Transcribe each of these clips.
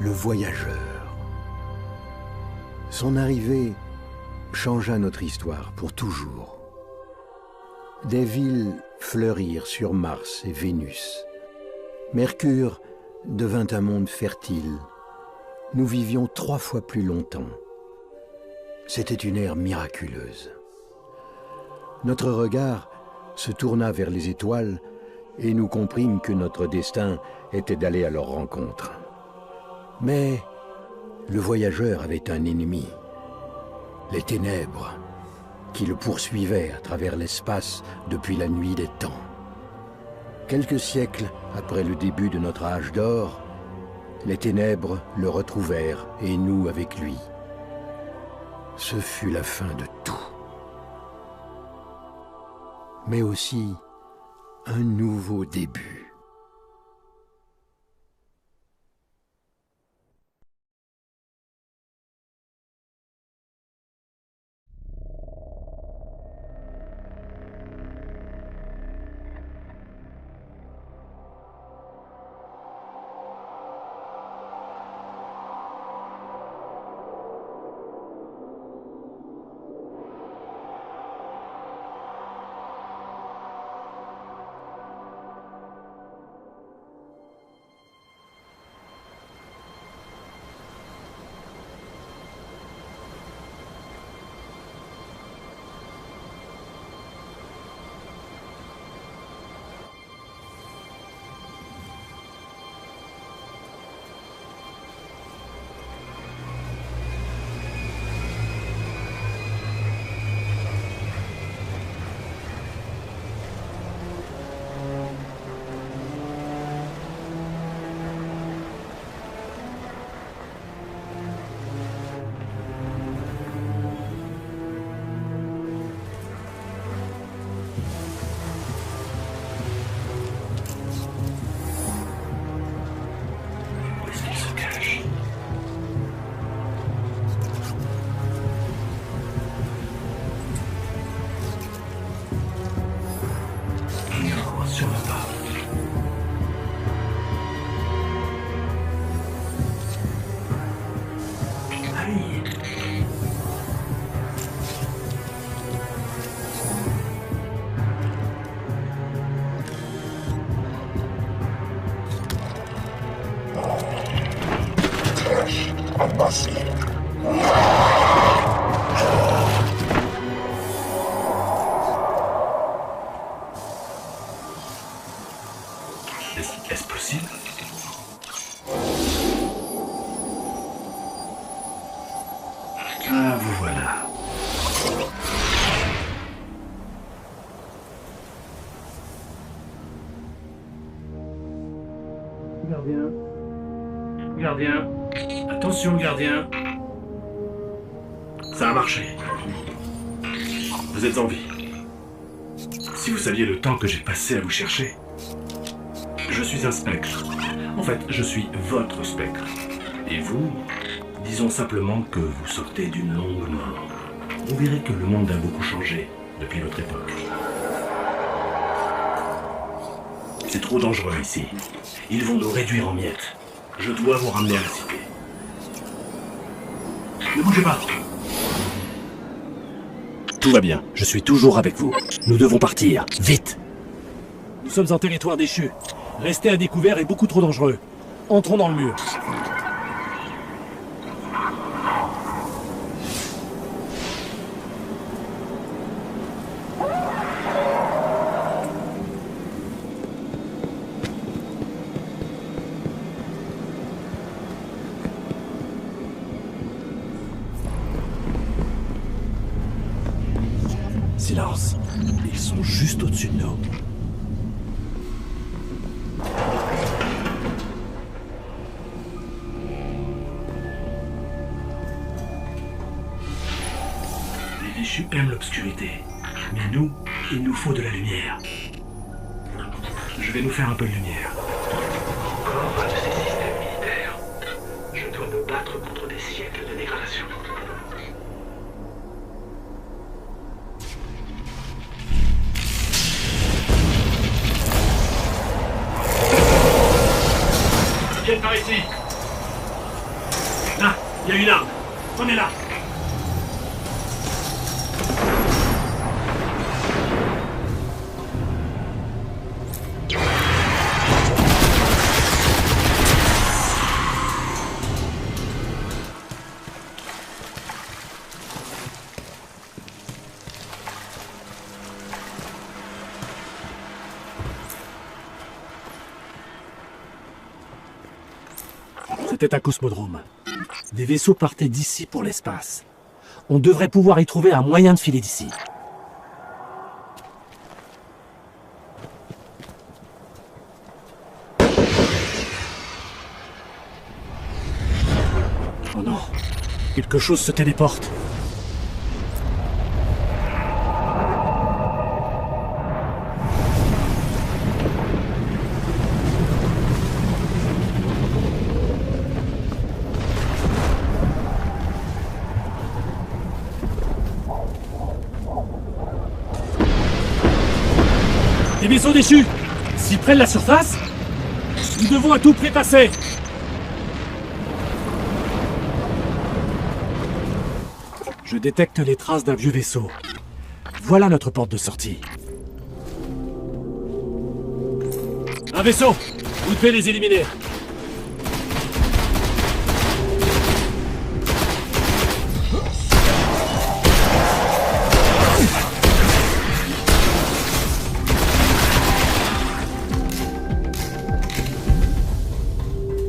Le voyageur. Son arrivée changea notre histoire pour toujours. Des villes fleurirent sur Mars et Vénus. Mercure devint un monde fertile. Nous vivions 3 fois plus longtemps. C'était une ère miraculeuse. Notre regard se tourna vers les étoiles et nous comprîmes que notre destin était d'aller à leur rencontre. Mais le voyageur avait un ennemi, les ténèbres, qui le poursuivaient à travers l'espace depuis la nuit des temps. Quelques siècles après le début de notre âge d'or, les ténèbres le retrouvèrent et nous avec lui. Ce fut la fin de tout. Mais aussi un nouveau début. Est-ce possible? Ah, vous voilà. Gardien. Gardien. Attention, gardien. Ça a marché. Vous êtes en vie. Si vous saviez le temps que j'ai passé à vous chercher. Je suis un spectre. En fait, je suis votre spectre. Et vous, disons simplement que vous sortez d'une longue mort. Vous verrez que le monde a beaucoup changé depuis votre époque. C'est trop dangereux ici. Ils vont nous réduire en miettes. Je dois vous ramener à la cité. Ne bougez pas. Tout va bien. Je suis toujours avec vous. Nous devons partir. Vite. Nous sommes en territoire déchu. Rester à découvert est beaucoup trop dangereux. Entrons dans le mur. silence. Ils sont juste au-dessus de nous. Les déchus aiment l'obscurité. Mais nous, il nous faut de la lumière. Je vais nous faire un peu de lumière. Encore un de ces systèmes militaires. Je dois me battre contre des siècles de dégradation. Ils viennent par ici. Là, il y a une arme. Prenez-la. C'était un cosmodrome. Des vaisseaux partaient d'ici pour l'espace. On devrait pouvoir y trouver un moyen de filer d'ici. Oh non, quelque chose se téléporte. Les vaisseaux déchus! S'ils prennent la surface, nous devons à tout prix passer! Je détecte les traces d'un vieux vaisseau. Voilà notre porte de sortie. Un vaisseau! Vous devez les éliminer!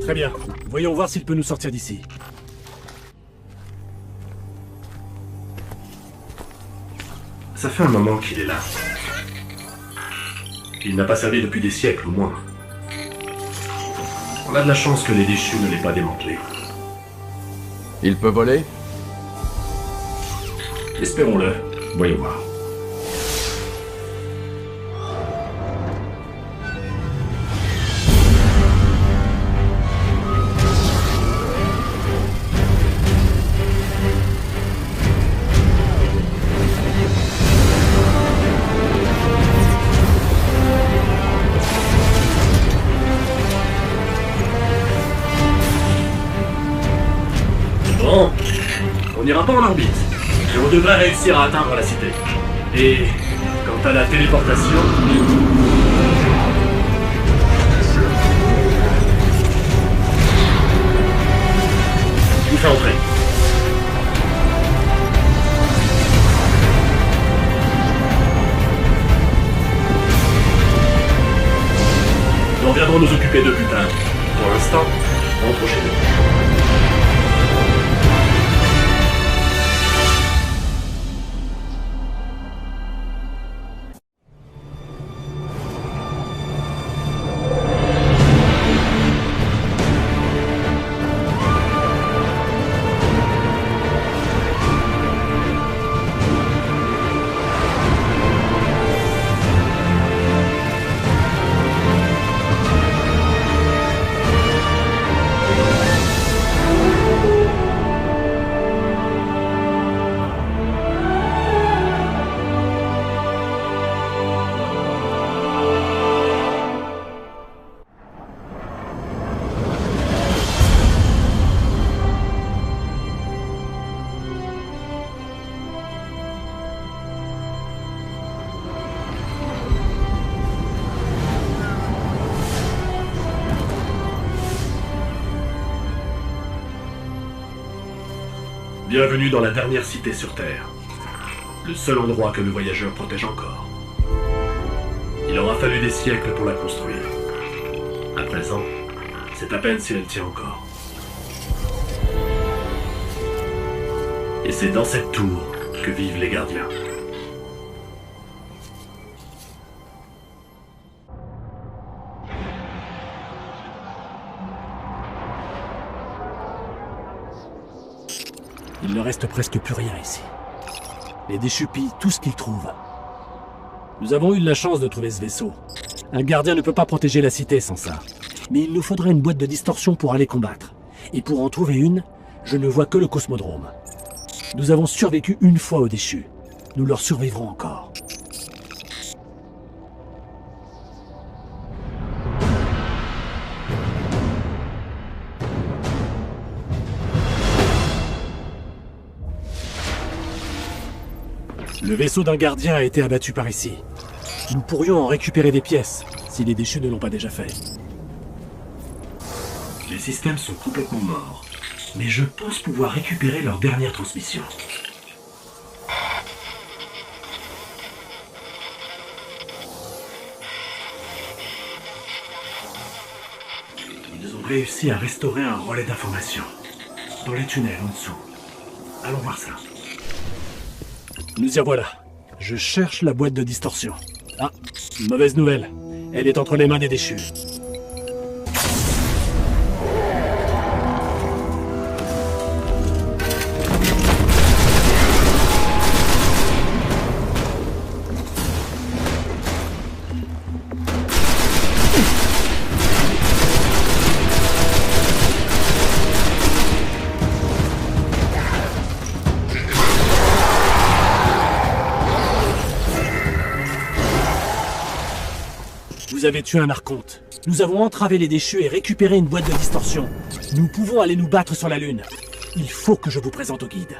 Très bien. Voyons voir s'il peut nous sortir d'ici. Ça fait un moment qu'il est là. Il n'a pas servi depuis des siècles au moins. On a de la chance que les déchus ne l'aient pas démantelé. Il peut voler? Espérons-le. Voyons voir. Bon, on n'ira pas en orbite, mais on devrait réussir à atteindre la cité. Et quant à la téléportation... Je vous fais entrer. Nous reviendrons nous occuper de putain. Pour l'instant, rentre chez nous. Bienvenue dans la dernière cité sur Terre. Le seul endroit que le voyageur protège encore. Il aura fallu des siècles pour la construire. À présent, c'est à peine si elle tient encore. Et c'est dans cette tour que vivent les gardiens. Il ne reste presque plus rien ici. Les déchus pillent tout ce qu'ils trouvent. Nous avons eu de la chance de trouver ce vaisseau. Un gardien ne peut pas protéger la cité sans ça. Mais il nous faudrait une boîte de distorsion pour aller combattre. Et pour en trouver une, je ne vois que le cosmodrome. Nous avons survécu une fois aux déchus. Nous leur survivrons encore. Le vaisseau d'un gardien a été abattu par ici. Nous pourrions en récupérer des pièces, si les déchus ne l'ont pas déjà fait. Les systèmes sont complètement morts, mais je pense pouvoir récupérer leur dernière transmission. Ils ont réussi à restaurer un relais d'information, dans les tunnels en dessous. Allons voir ça. Nous y voilà. Je cherche la boîte de distorsion. Ah, mauvaise nouvelle. Elle est entre les mains des déchus. Vous avez tué un archonte. Nous avons entravé les déchus et récupéré une boîte de distorsion. Nous pouvons aller nous battre sur la Lune. Il faut que je vous présente au guide.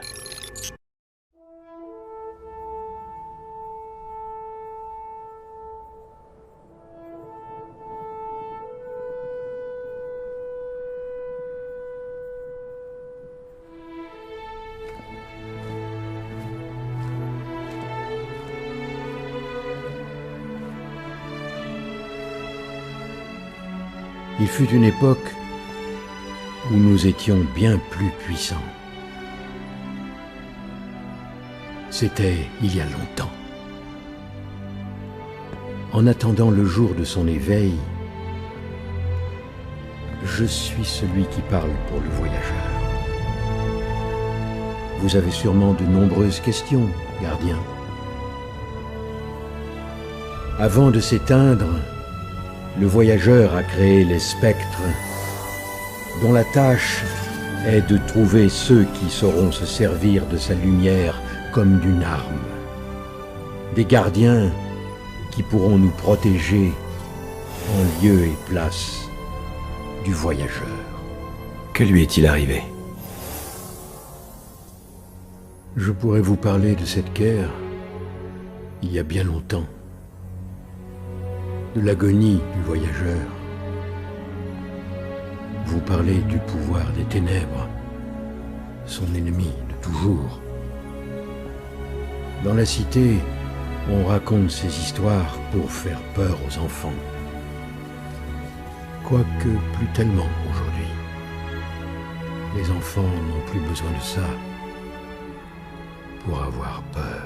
Il fut une époque où nous étions bien plus puissants. C'était il y a longtemps. En attendant le jour de son éveil, je suis celui qui parle pour le voyageur. Vous avez sûrement de nombreuses questions, gardien. Avant de s'éteindre, le voyageur a créé les spectres, dont la tâche est de trouver ceux qui sauront se servir de sa lumière comme d'une arme. Des gardiens qui pourront nous protéger en lieu et place du voyageur. Que lui est-il arrivé? Je pourrais vous parler de cette guerre il y a bien longtemps. De l'agonie du voyageur. Vous parlez du pouvoir des ténèbres, son ennemi de toujours. Dans la cité, on raconte ces histoires pour faire peur aux enfants. Quoique plus tellement aujourd'hui. Les enfants n'ont plus besoin de ça pour avoir peur.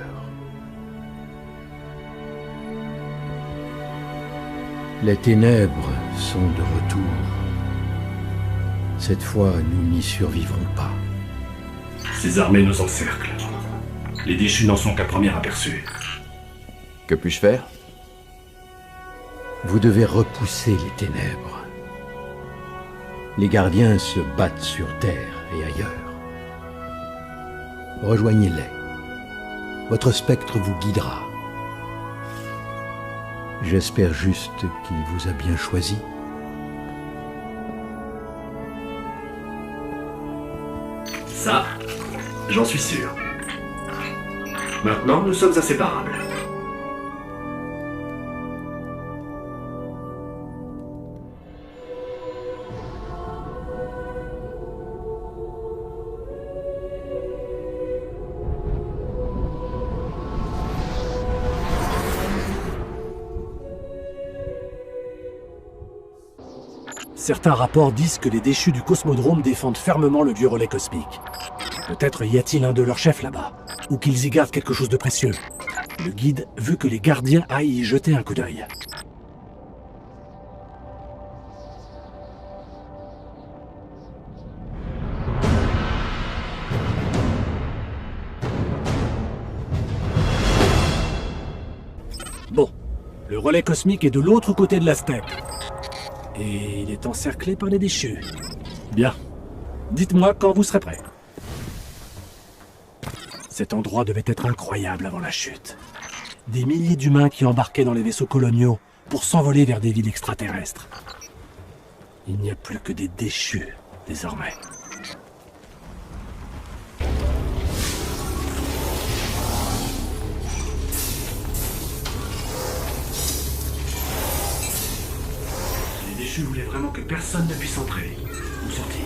Les ténèbres sont de retour. Cette fois, nous n'y survivrons pas. Ces armées nous encerclent. Les déchus n'en sont qu'à premier aperçu. Que puis-je faire? Vous devez repousser les ténèbres. Les gardiens se battent sur Terre et ailleurs. Rejoignez-les. Votre spectre vous guidera. J'espère juste qu'il vous a bien choisi. Ça, j'en suis sûr. Maintenant, nous sommes inséparables. Certains rapports disent que les déchus du cosmodrome défendent fermement le vieux relais cosmique. Peut-être y a-t-il un de leurs chefs là-bas, ou qu'ils y gardent quelque chose de précieux. Le guide veut que les gardiens aillent y jeter un coup d'œil. relais cosmique est de l'autre côté de la steppe. Et il est encerclé par les déchus. Bien. Dites-moi quand vous serez prêts. Cet endroit devait être incroyable avant la chute. Des milliers d'humains qui embarquaient dans les vaisseaux coloniaux pour s'envoler vers des villes extraterrestres. Il n'y a plus que des déchus, désormais. Les déchus voulaient vraiment que personne ne puisse entrer ou sortir.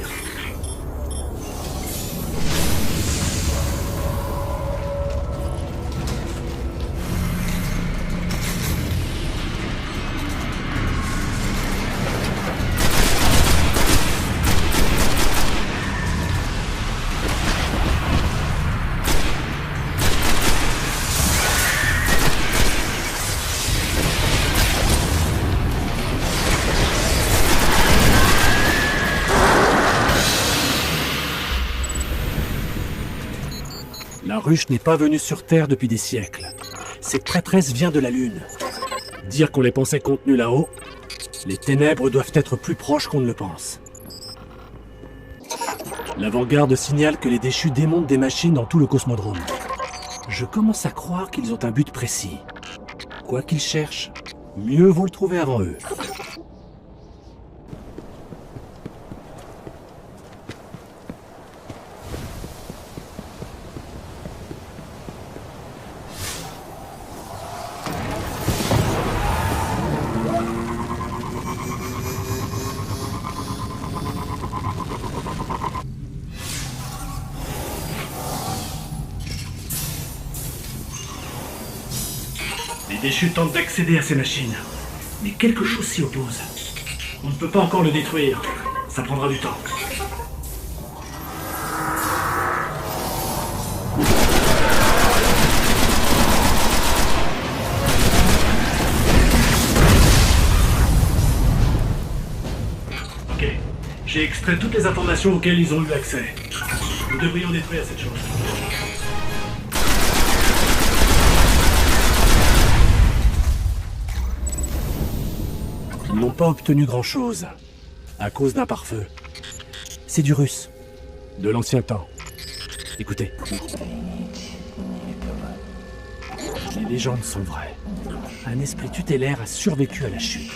La ruche n'est pas venue sur Terre depuis des siècles. Cette prêtresse vient de la Lune. Dire qu'on les pensait contenus là-haut, les ténèbres doivent être plus proches qu'on ne le pense. L'avant-garde signale que les déchus démontent des machines dans tout le cosmodrome. Je commence à croire qu'ils ont un but précis. Quoi qu'ils cherchent, mieux vaut le trouver avant eux. Les déchus tentent d'accéder à ces machines, mais quelque chose s'y oppose. On ne peut pas encore le détruire. Ça prendra du temps. Ok, j'ai extrait toutes les informations auxquelles ils ont eu accès. Nous devrions détruire cette chose. Ils n'ont pas obtenu grand-chose, à cause d'un pare-feu. C'est du russe, de l'ancien temps. Écoutez. Les légendes sont vraies. Un esprit tutélaire a survécu à la chute.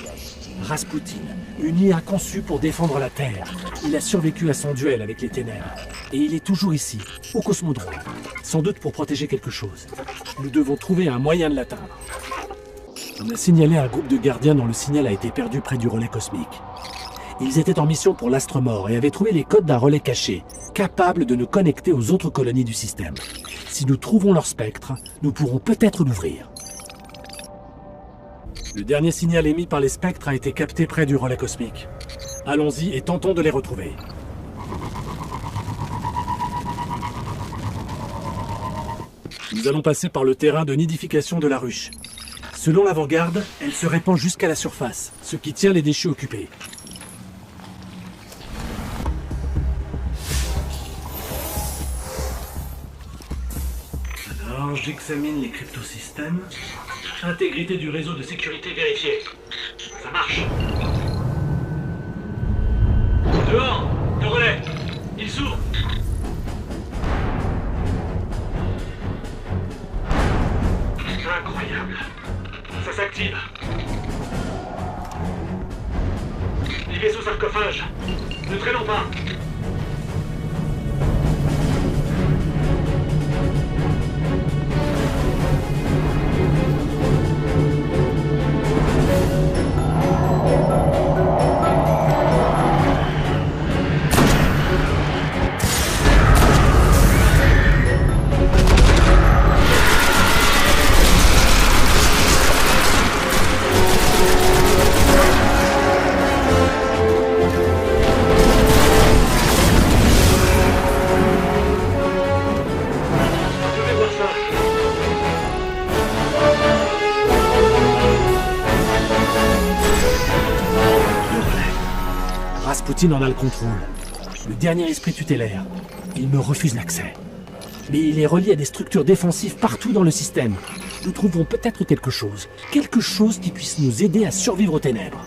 Rasputin, une IA conçue pour défendre la Terre. Il a survécu à son duel avec les ténèbres. Et il est toujours ici, au Cosmodrome. Sans doute pour protéger quelque chose. Nous devons trouver un moyen de l'atteindre. On a signalé un groupe de gardiens dont le signal a été perdu près du relais cosmique. Ils étaient en mission pour l'Astre Mort et avaient trouvé les codes d'un relais caché, capable de nous connecter aux autres colonies du système. Si nous trouvons leur spectre, nous pourrons peut-être l'ouvrir. Le dernier signal émis par les spectres a été capté près du relais cosmique. Allons-y et tentons de les retrouver. Nous allons passer par le terrain de nidification de la ruche. Selon l'avant-garde, elle se répand jusqu'à la surface, ce qui tient les déchus occupés. Alors, j'examine les cryptosystèmes. Intégrité du réseau de sécurité vérifiée. Ça marche. Dehors, le relais. Il s'ouvre. Incroyable. Ça s'active. Les vaisseaux sarcophages. Ne traînons pas. Rasputin en a le contrôle. Le dernier esprit tutélaire. Il me refuse l'accès. mais il est relié à des structures défensives partout dans le système. Nous trouvons peut-être quelque chose qui puisse nous aider à survivre aux ténèbres.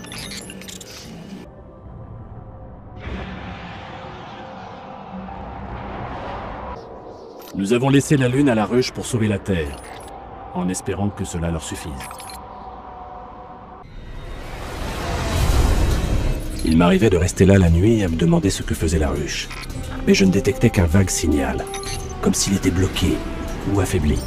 Nous avons laissé la Lune à la ruche pour sauver la Terre, en espérant que cela leur suffise. Il m'arrivait de rester là la nuit et à me demander ce que faisait la ruche. Mais je ne détectais qu'un vague signal, comme s'il était bloqué ou affaibli.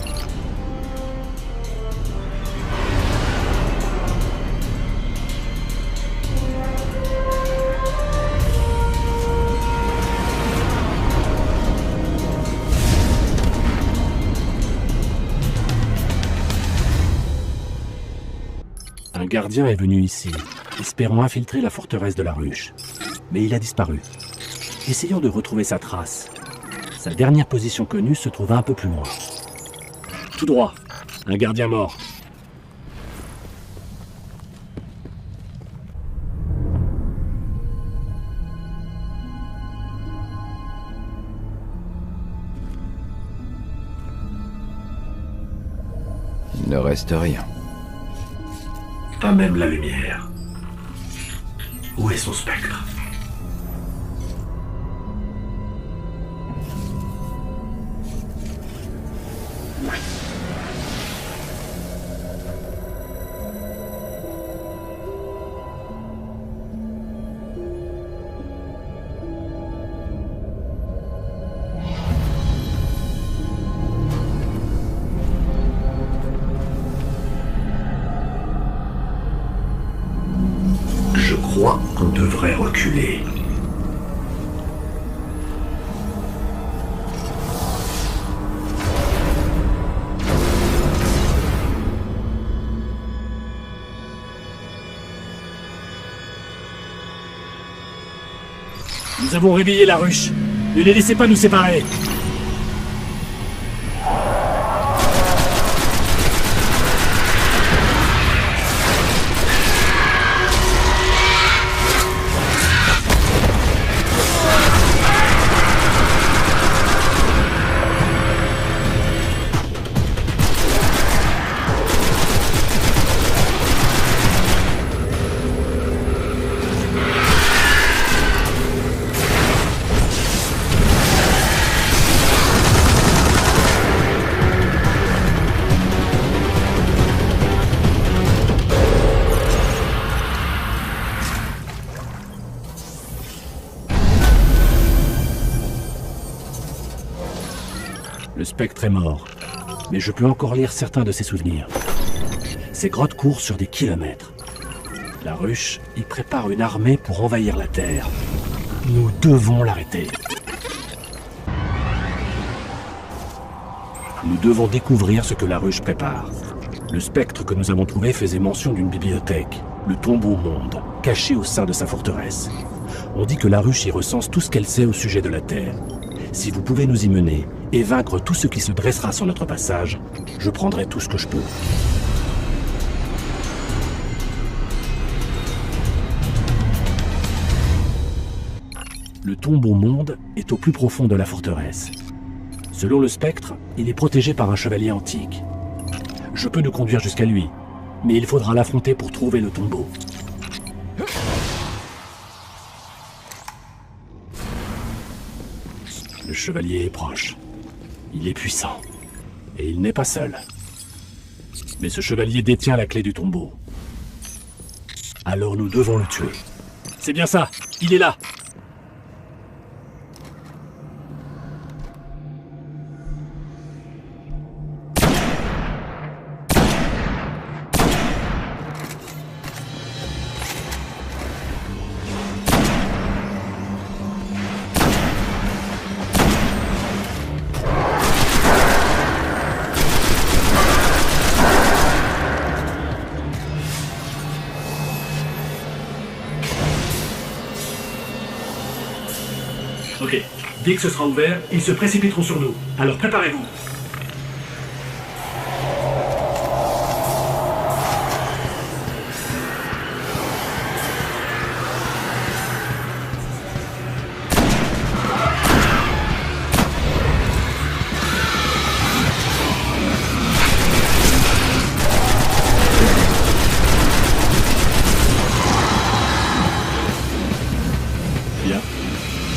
Un gardien est venu ici, espérant infiltrer la forteresse de la ruche. Mais il a disparu. Essayons de retrouver sa trace. Sa dernière position connue se trouve un peu plus loin. Tout droit, un gardien mort. Il ne reste rien. Pas même la lumière. Où est son spectre? Je crois qu'on devrait reculer. Nous avons réveillé la ruche. Ne les laissez pas nous séparer. Le spectre est mort, mais je peux encore lire certains de ses souvenirs. Ces grottes courent sur des kilomètres. La ruche y prépare une armée pour envahir la Terre. Nous devons l'arrêter. Nous devons découvrir ce que la ruche prépare. Le spectre que nous avons trouvé faisait mention d'une bibliothèque, le Tombeau Monde, caché au sein de sa forteresse. On dit que la ruche y recense tout ce qu'elle sait au sujet de la Terre. Si vous pouvez nous y mener et vaincre tout ce qui se dressera sur notre passage, je prendrai tout ce que je peux. Le Tombeau Monde est au plus profond de la forteresse. Selon le spectre, il est protégé par un chevalier antique. Je peux nous conduire jusqu'à lui, mais il faudra l'affronter pour trouver le tombeau. Le chevalier est proche. Il est puissant. Et il n'est pas seul. Mais ce chevalier détient la clé du tombeau. Alors nous devons le tuer. C'est bien ça, il est là. Ok, dès que ce sera ouvert, ils se précipiteront sur nous. Alors préparez-vous.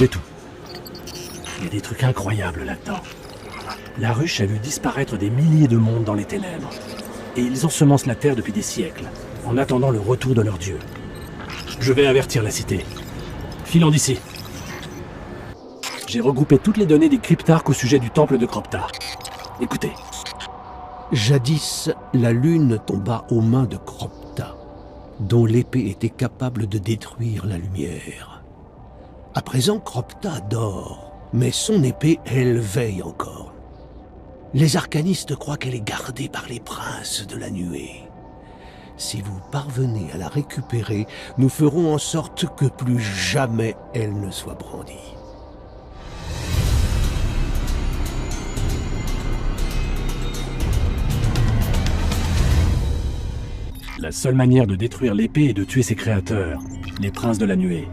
j'ai tout. Il y a des trucs incroyables là-dedans. La ruche a vu disparaître des milliers de mondes dans les ténèbres. Et ils ensemencent la Terre depuis des siècles, en attendant le retour de leur dieu. Je vais avertir la cité. Filant d'ici. J'ai regroupé toutes les données des cryptarques au sujet du temple de Cropta. Écoutez. Jadis, la lune tomba aux mains de Cropta, dont l'épée était capable de détruire la lumière. À présent, Cropta dort, mais son épée, elle, veille encore. Les arcanistes croient qu'elle est gardée par les princes de la nuée. Si vous parvenez à la récupérer, nous ferons en sorte que plus jamais elle ne soit brandie. La seule manière de détruire l'épée est de tuer ses créateurs, les princes de la nuée.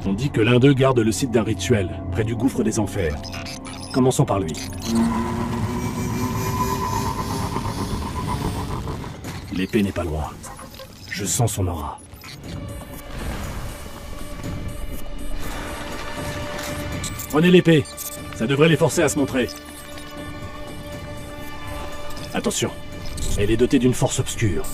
On dit que l'un d'eux garde le site d'un rituel, près du gouffre des enfers. Commençons par lui. L'épée n'est pas loin. Je sens son aura. Prenez l'épée. Ça devrait les forcer à se montrer. Attention. Elle est dotée d'une force obscure.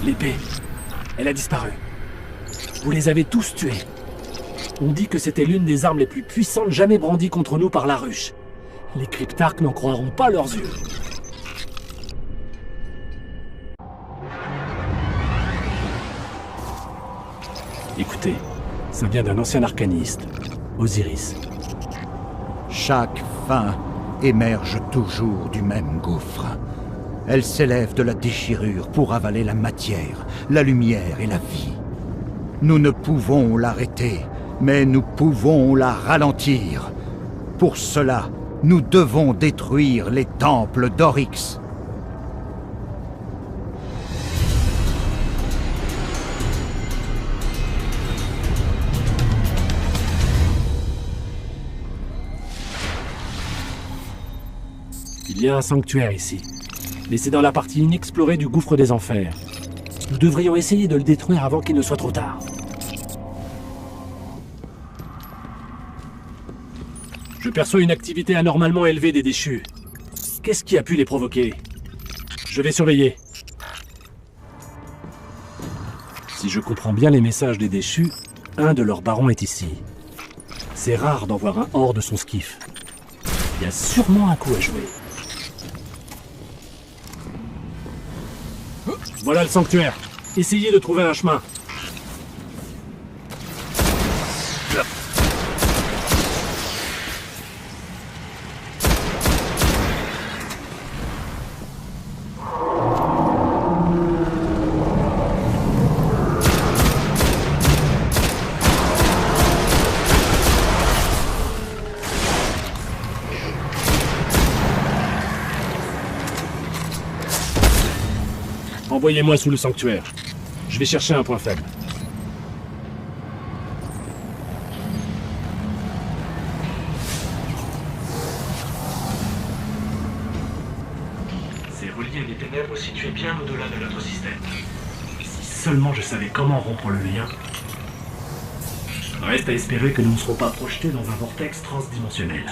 L'épée, elle a disparu. Vous les avez tous tués. On dit que c'était l'une des armes les plus puissantes jamais brandies contre nous par la ruche. Les cryptarques n'en croiront pas leurs yeux. Écoutez, ça vient d'un ancien arcaniste, Osiris. Chaque fin émerge toujours du même gouffre. Elle s'élève de la déchirure pour avaler la matière, la lumière et la vie. Nous ne pouvons l'arrêter, mais nous pouvons la ralentir. Pour cela, nous devons détruire les temples d'Oryx. Il y a un sanctuaire ici. Mais c'est dans la partie inexplorée du gouffre des enfers. Nous devrions essayer de le détruire avant qu'il ne soit trop tard. Je perçois une activité anormalement élevée des déchus. Qu'est-ce qui a pu les provoquer? Je vais surveiller. Si je comprends bien les messages des déchus, un de leurs barons est ici. C'est rare d'en voir un hors de son skiff. Il y a sûrement un coup à jouer. Voilà le sanctuaire. Essayez de trouver un chemin. Envoyez-moi sous le sanctuaire. Je vais chercher un point faible. Ces reliés des ténèbres situés bien au-delà de notre système. Si seulement je savais comment rompre le lien. Reste à espérer que nous ne serons pas projetés dans un vortex transdimensionnel.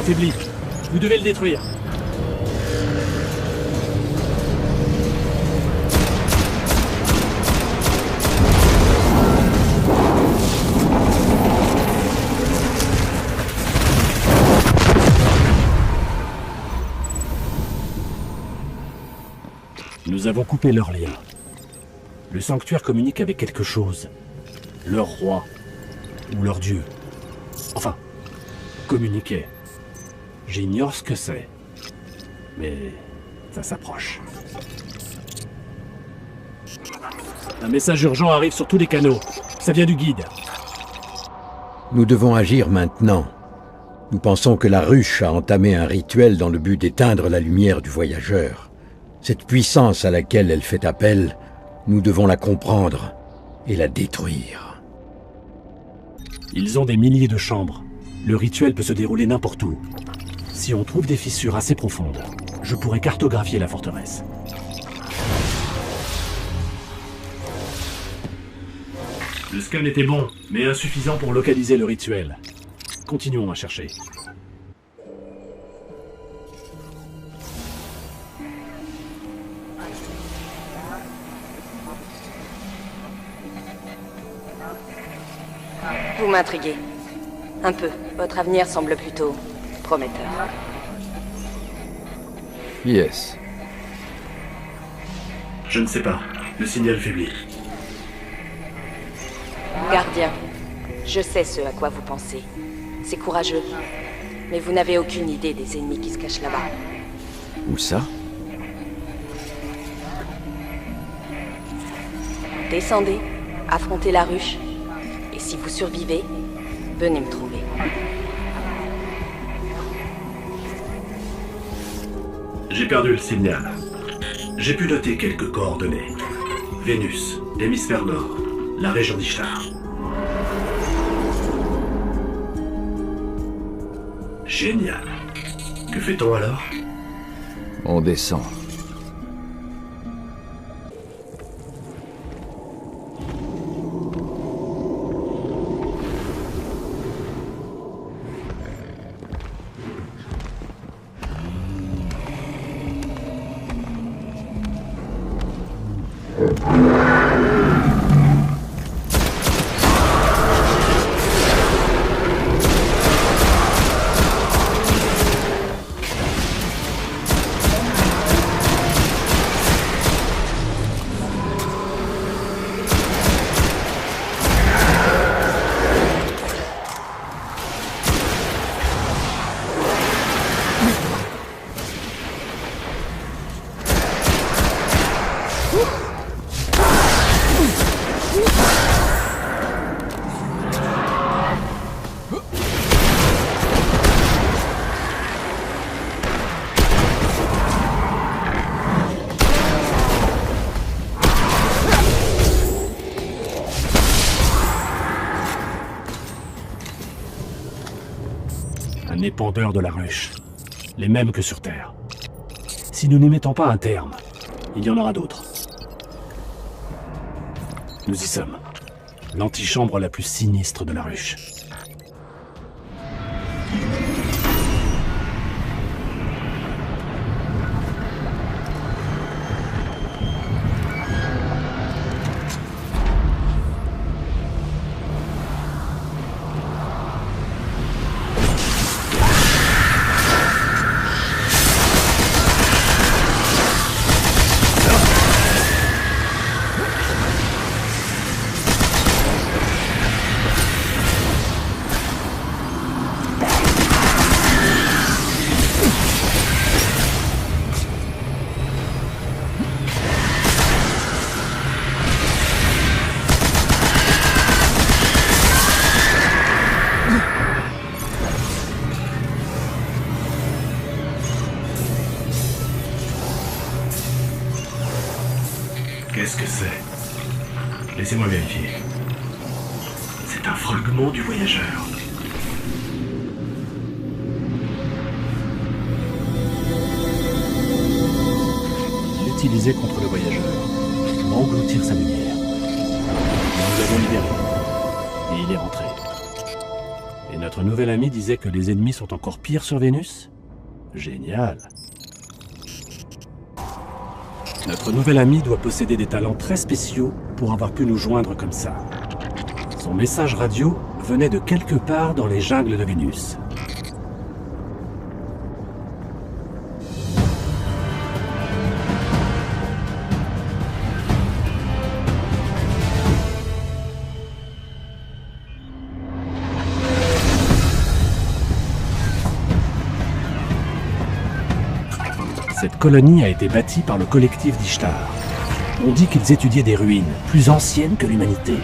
affaibli. Vous devez le détruire. Nous avons coupé leur lien. Le sanctuaire communique avec quelque chose. Leur roi. Ou leur dieu. Enfin, communiquer. J'ignore ce que c'est. Mais ça s'approche. Un message urgent arrive sur tous les canaux. Ça vient du guide. Nous devons agir maintenant. Nous pensons que la ruche a entamé un rituel dans le but d'éteindre la lumière du voyageur. Cette puissance à laquelle elle fait appel, nous devons la comprendre et la détruire. Ils ont des milliers de chambres. Le rituel peut se dérouler n'importe où. Si on trouve des fissures assez profondes, je pourrais cartographier la forteresse. Le scan était bon, mais insuffisant pour localiser le rituel. Continuons à chercher. Vous m'intriguez. Un peu. Votre avenir semble plutôt prometteur. Yes. Je ne sais pas. Le signal faiblit. Gardien, je sais ce à quoi vous pensez. C'est courageux. Mais vous n'avez aucune idée des ennemis qui se cachent là-bas. Où ça? Descendez, affrontez la ruche. Et si vous survivez, venez me trouver. J'ai perdu le signal. J'ai pu noter quelques coordonnées. Vénus, l'hémisphère nord, la région d'Ishtar. Génial. Que fait-on alors? On descend. Un épandeur de la ruche. Les mêmes que sur Terre. Si nous n'y mettons pas un terme, il y en aura d'autres. Nous y sommes. L'antichambre la plus sinistre de la ruche. Qu'est-ce que c'est? Laissez-moi vérifier. C'est un fragment du voyageur. L'utiliser contre le voyageur. Engloutir sa lumière. Nous l'avons libéré. Et il est rentré. Et Notre nouvel ami disait que les ennemis sont encore pires sur Vénus? Génial. Notre nouvel ami doit posséder des talents très spéciaux pour avoir pu nous joindre comme ça. Son message radio venait de quelque part dans les jungles de Vénus. Cette colonie a été bâtie par le collectif d'Ishtar. On dit qu'ils étudiaient des ruines, plus anciennes que l'humanité.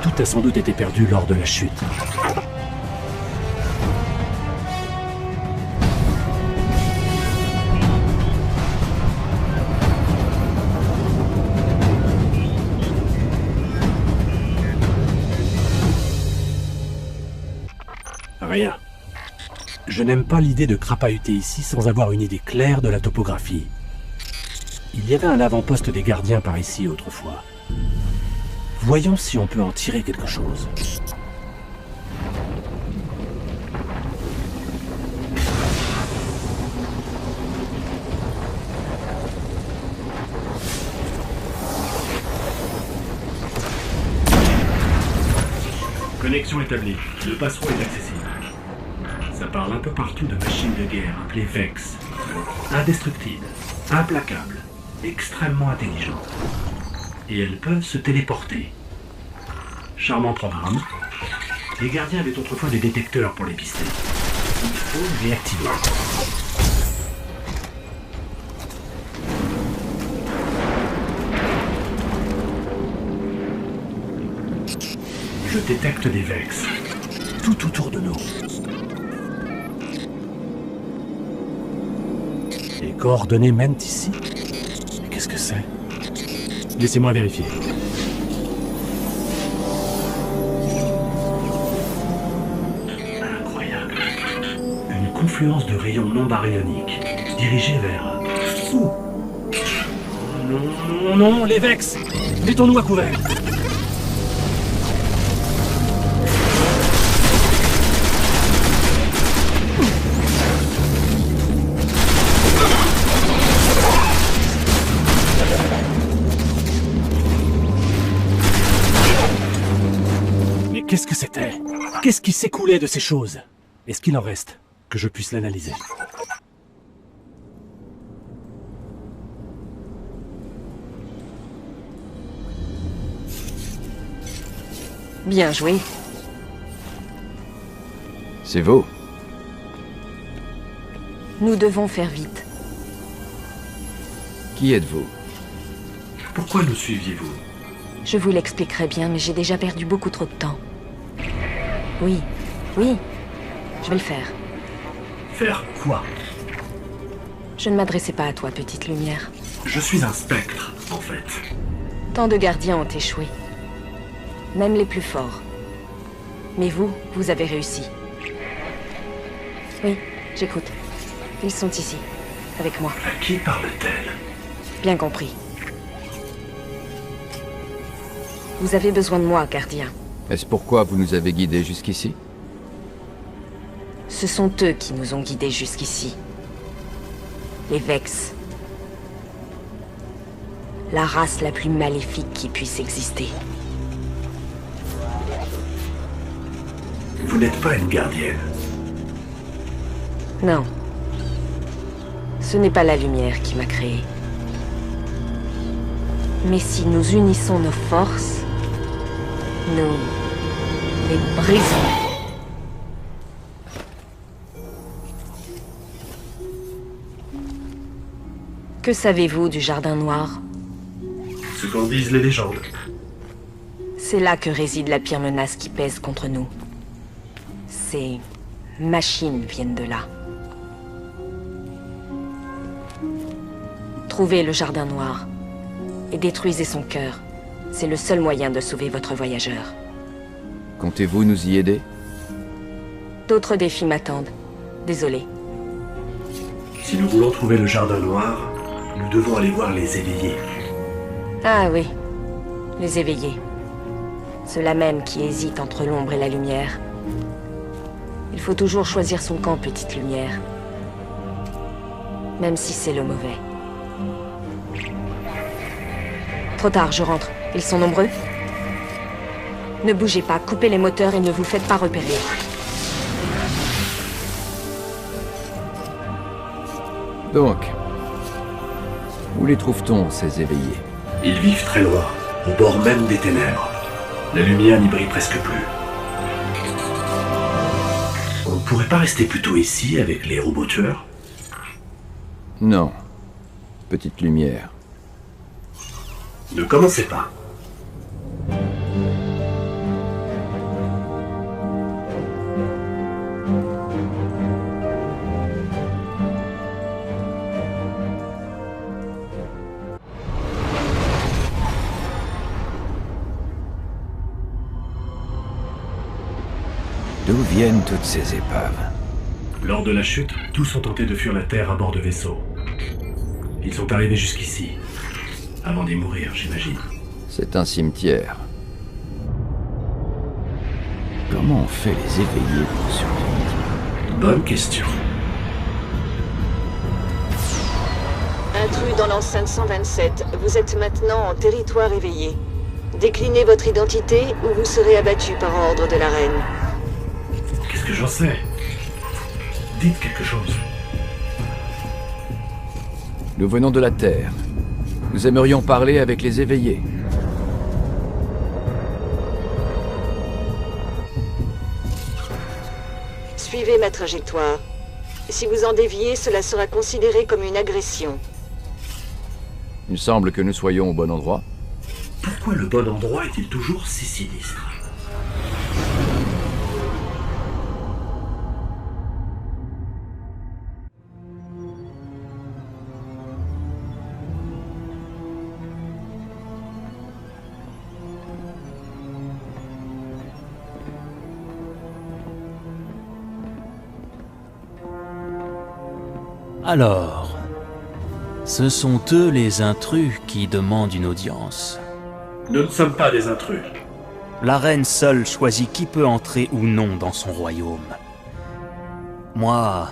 Tout a sans doute été perdu lors de la chute. Rien. Je n'aime pas l'idée de crapahuter ici sans avoir une idée claire de la topographie. Il y avait un avant-poste des gardiens par ici autrefois. Voyons si on peut en tirer quelque chose. Connexion établie. Le passereau est accessible. Ça parle un peu partout de machines de guerre appelées Vex. Indestructibles, implacables, extrêmement intelligentes. Et elles peuvent se téléporter. Charmant programme. Les gardiens avaient autrefois des détecteurs pour les pister. Il faut les activer. Je détecte des Vex. Tout autour de nous. Les coordonnées mènent ici? Mais qu'est-ce que c'est? Laissez-moi vérifier. Incroyable. Une confluence de rayons non baryoniques, dirigés vers... Où? Non, non, les Vex! Mettons-nous à couvert! Qu'est-ce que c'était? Qu'est-ce qui s'écoulait de ces choses? Est-ce qu'il en reste? Que je puisse l'analyser. Bien joué. C'est vous. Nous devons faire vite. Qui êtes-vous? Pourquoi nous suiviez-vous? Je vous l'expliquerai bien, mais j'ai déjà perdu beaucoup trop de temps. Oui, oui, je vais le faire. Faire quoi? Je ne m'adressais pas à toi, petite lumière. Je suis un spectre, en fait. Tant de gardiens ont échoué. Même les plus forts. Mais vous, vous avez réussi. Oui, j'écoute. Ils sont ici, avec moi. À qui parle-t-elle? Bien compris. Vous avez besoin de moi, gardien. Est-ce pourquoi vous nous avez guidés jusqu'ici? Ce sont eux qui nous ont guidés jusqu'ici. Les Vex. La race la plus maléfique qui puisse exister. Vous n'êtes pas une gardienne. Non. Ce n'est pas la lumière qui m'a créé. Mais si nous unissons nos forces, nous les brisons. Que savez-vous du Jardin Noir? Ce qu'en disent les légendes. C'est là que réside la pire menace qui pèse contre nous. Ces machines viennent de là. Trouvez le Jardin Noir et détruisez son cœur. C'est le seul moyen de sauver votre voyageur. Comptez-vous nous y aider? D'autres défis m'attendent. Désolé. Si nous voulons trouver le Jardin Noir, nous devons aller voir les éveillés. Ah oui, les éveillés. Ceux-là même qui hésitent entre l'ombre et la lumière. Il faut toujours choisir son camp, petite lumière. Même si c'est le mauvais. Trop tard, je rentre. Ils sont nombreux? Ne bougez pas, coupez les moteurs et ne vous faites pas repérer. Donc, où les trouve-t-on, ces éveillés? Ils vivent très loin, au bord même des ténèbres. La lumière n'y brille presque plus. On ne pourrait pas rester plutôt ici avec les robots tueurs? Non. Petite lumière. Ne commencez pas. D'où viennent toutes ces épaves? Lors de la chute, tous ont tenté de fuir la Terre à bord de vaisseaux. Ils sont arrivés jusqu'ici. Avant d'y mourir, j'imagine. C'est un cimetière. Comment on fait les éveillés pour survivre? Bonne question. Intrus dans l'enceinte 127, vous êtes maintenant en territoire éveillé. Déclinez votre identité ou vous serez abattu par ordre de la reine. Qu'est-ce que j'en sais? Dites quelque chose. Nous venons de la Terre. Nous aimerions parler avec les éveillés. Suivez ma trajectoire. Si vous en déviez, cela sera considéré comme une agression. Il semble que nous soyons au bon endroit. Pourquoi le bon endroit est-il toujours si sinistre? Alors, ce sont eux les intrus qui demandent une audience. Nous ne sommes pas des intrus. La reine seule choisit qui peut entrer ou non dans son royaume. Moi,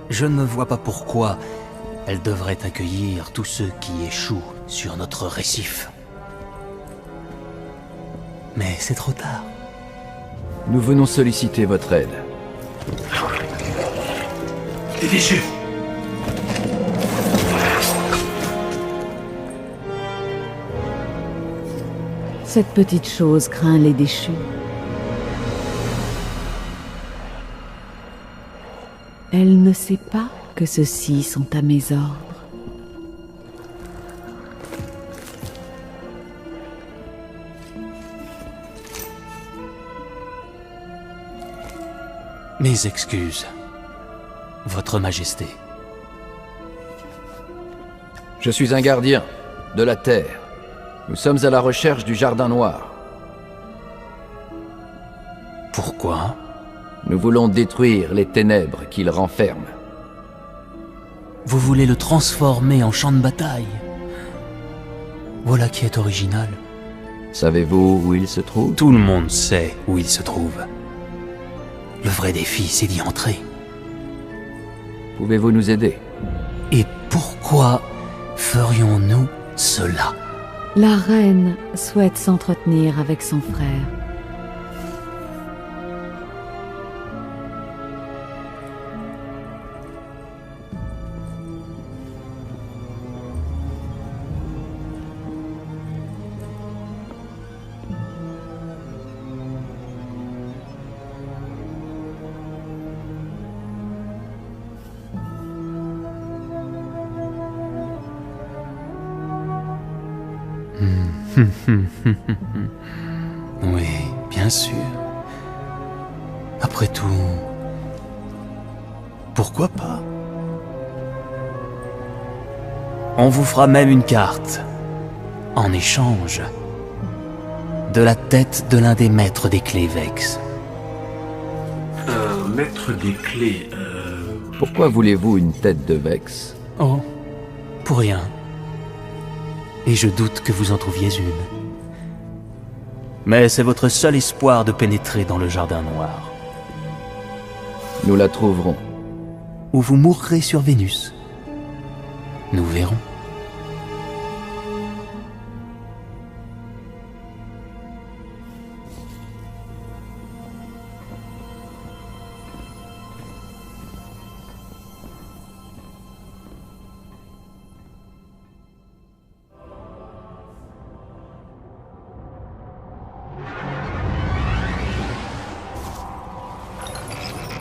je ne vois pas pourquoi elle devrait accueillir tous ceux qui échouent sur notre récif. Mais c'est trop tard. Nous venons solliciter votre aide. Les déchus! Cette petite chose craint les déchus. Elle ne sait pas que ceux-ci sont à mes ordres. Mes excuses, Votre Majesté. Je suis un gardien de la Terre. Nous sommes à la recherche du Jardin Noir. Pourquoi? Nous voulons détruire les ténèbres qu'il renferme. Vous voulez le transformer en champ de bataille? Voilà qui est original. Savez-vous où il se trouve? Tout le monde sait où il se trouve. Le vrai défi, c'est d'y entrer. Pouvez-vous nous aider? Et pourquoi ferions-nous cela? La reine souhaite s'entretenir avec son frère. Oui, bien sûr. Après tout, pourquoi pas? On vous fera même une carte, en échange de la tête de l'un des maîtres des clés Vex. Un maître des clés, Pourquoi voulez-vous une tête de Vex? Oh, pour rien. Et je doute que vous en trouviez une. Mais c'est votre seul espoir de pénétrer dans le Jardin Noir. Nous la trouverons. Ou vous mourrez sur Vénus. Nous verrons.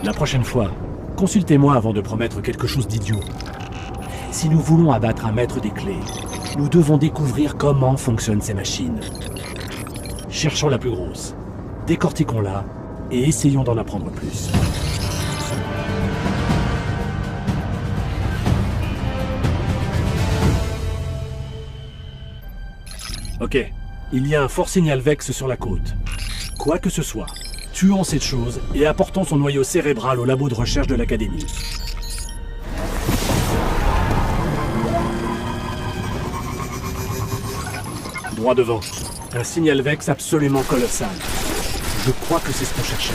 La prochaine fois, consultez-moi avant de promettre quelque chose d'idiot. Si nous voulons abattre un maître des clés, nous devons découvrir comment fonctionnent ces machines. Cherchons la plus grosse, décortiquons-la et essayons d'en apprendre plus. Ok, il y a un fort signal Vex sur la côte. Quoi que ce soit, tuons cette chose et apportons son noyau cérébral au labo de recherche de l'Académie. Droit devant. Un signal Vex absolument colossal. Je crois que c'est ce qu'on cherchait.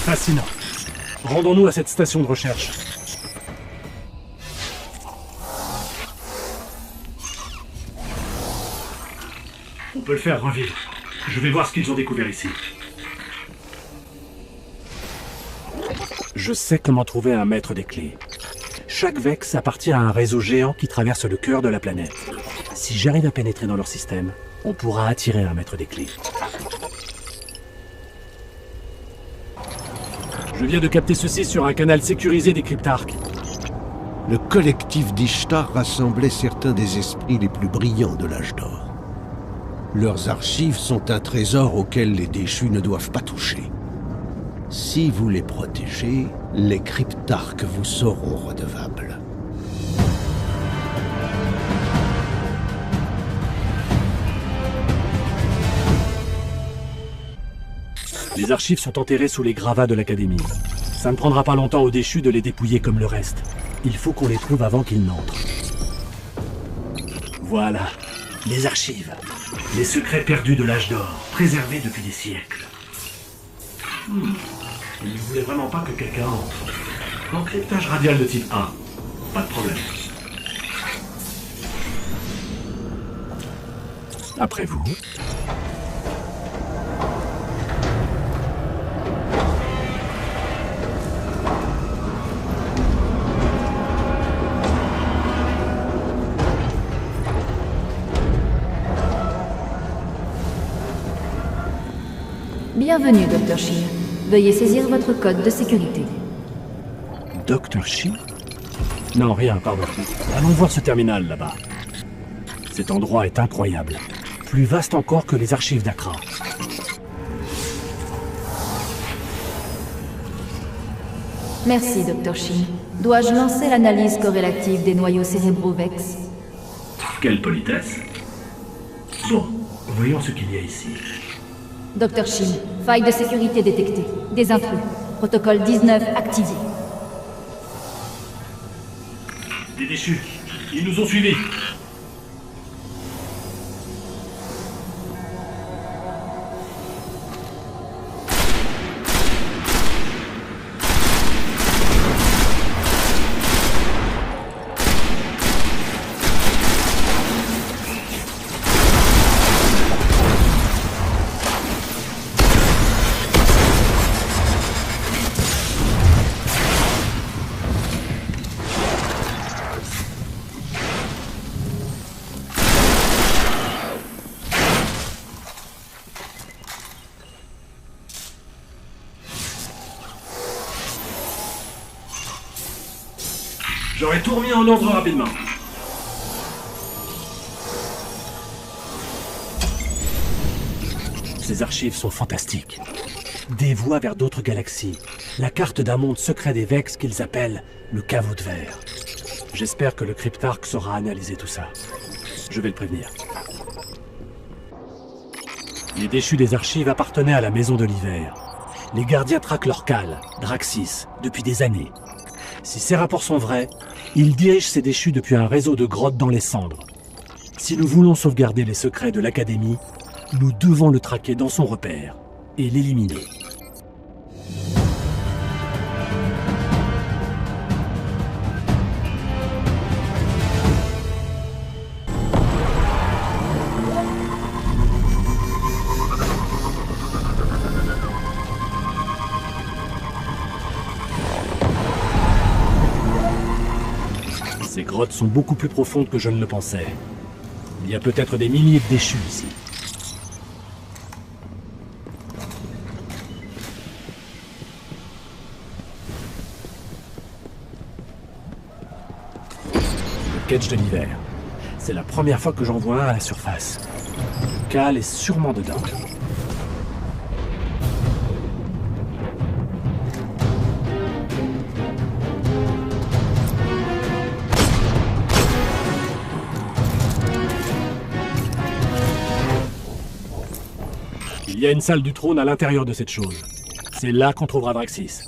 Fascinant. Rendons-nous à cette station de recherche. On peut le faire revivre. Je vais voir ce qu'ils ont découvert ici. Je sais comment trouver un maître des clés. Chaque Vex appartient à un réseau géant qui traverse le cœur de la planète. Si j'arrive à pénétrer dans leur système, on pourra attirer un maître des clés. Je viens de capter ceci sur un canal sécurisé des cryptarques. Le collectif d'Ishtar rassemblait certains des esprits les plus brillants de l'âge d'or. Leurs archives sont un trésor auquel les déchus ne doivent pas toucher. Si vous les protégez, les cryptarques vous seront redevables. Les archives sont enterrées sous les gravats de l'Académie. Ça ne prendra pas longtemps aux déchus de les dépouiller comme le reste. Il faut qu'on les trouve avant qu'ils n'entrent. Voilà, les archives. Les secrets perdus de l'âge d'or, préservés depuis des siècles. Il ne voulait vraiment pas que quelqu'un entre. Encryptage radial de type A. Pas de problème. Après vous. Bienvenue, Dr. Shi. Veuillez saisir votre code de sécurité. Dr. Shi? Non, rien, pardon. Allons voir ce terminal là-bas. Cet endroit est incroyable. Plus vaste encore que les archives d'Akkra. Merci, Dr. Shi. Dois-je lancer l'analyse corrélative des noyaux cérébraux Vex? Quelle politesse. Bon, voyons ce qu'il y a ici. Dr. Shi, faille de sécurité détectée. Des intrus. Protocole 19 activé. Des déchus. Ils nous ont suivis. J'aurais tout remis en ordre rapidement. Ces archives sont fantastiques. Des voies vers d'autres galaxies. La carte d'un monde secret des Vex qu'ils appellent le caveau de verre. J'espère que le cryptarque saura analyser tout ça. Je vais le prévenir. Les déchus des archives appartenaient à la Maison de l'Hiver. Les gardiens traquent leur cale, Draxis, depuis des années. Si ces rapports sont vrais, ils dirigent ces déchus depuis un réseau de grottes dans les cendres. Si nous voulons sauvegarder les secrets de l'Académie, nous devons le traquer dans son repère et l'éliminer. Ces grottes sont beaucoup plus profondes que je ne le pensais. Il y a peut-être des milliers de déchus ici. Le Ketch de l'Hiver. C'est la première fois que j'en vois un à la surface. Cal est sûrement dedans. Il y a une salle du trône à l'intérieur de cette chose. C'est là qu'on trouvera Draxis.